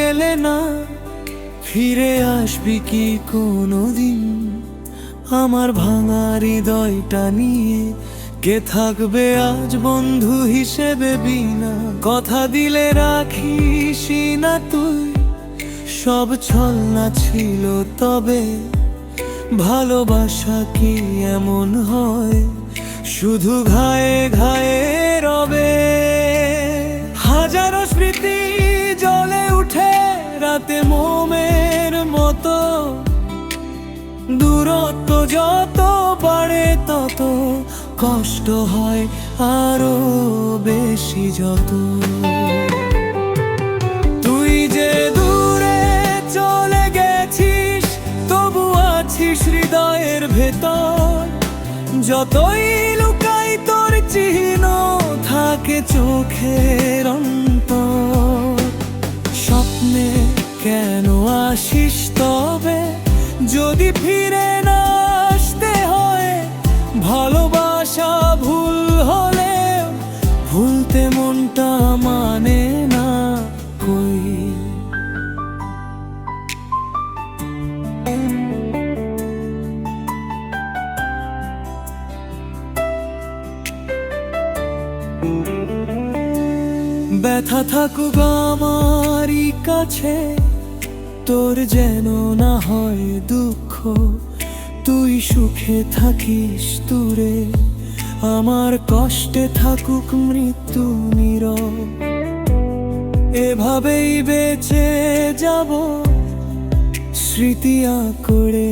এলে না, ফিরে আসবি কি কোনোদিন? আমার ভাঙা হৃদয়টা নিয়ে কে থাকবে আজ বন্ধু হিসেবে বিনা? কথা দিলে রাখিস না তুই, সব ছলনা ছিল তবে। ভালোবাসা কি এমন হয়, শুধু ঘায়ে ঘায়ে রবে? হাজারো স্মৃতি জ্বলে উঠে রাতে মোমের মতো, দূরত্ব যত বাড়ে তত কষ্ট হয় আরো বেশি যত। তুই যে দূরে চলে গেছিস, তবু আছিস হৃদয়ের ভেতর। যতই লুকাই তোর চিহ্ন থাকে চোখের অন্তর। স্বপ্নে কেন আসিস তবে, যদি ফিরে না আসতে হয়? ভালোবাসা ভুল হলে ভুলতে মনটা মানে না কই। ব্যথা থাকুক আমারই কাছে, তোর যেন না হয় দুঃখ। তুই সুখে থাকিস দূরে, আমার কষ্টে থাকুক মৃত্যু নীরব। এভাবেই বেঁচে যাব স্মৃতি আঁকড়ে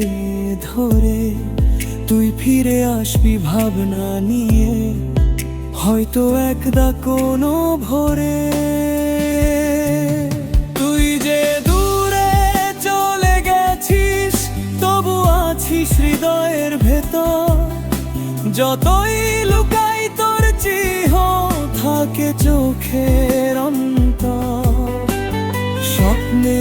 ধরে। তুই ফিরে আসবি ভাবনা নিয়ে, হয়তো একদা কোনো ভোরে। তুই যে দূরে চলে গেছিস, তবু আছিস হৃদয়ের ভেতর। যতই লুকাই তোর চিহ্ন থাকে চোখের অন্তর। স্বপ্নে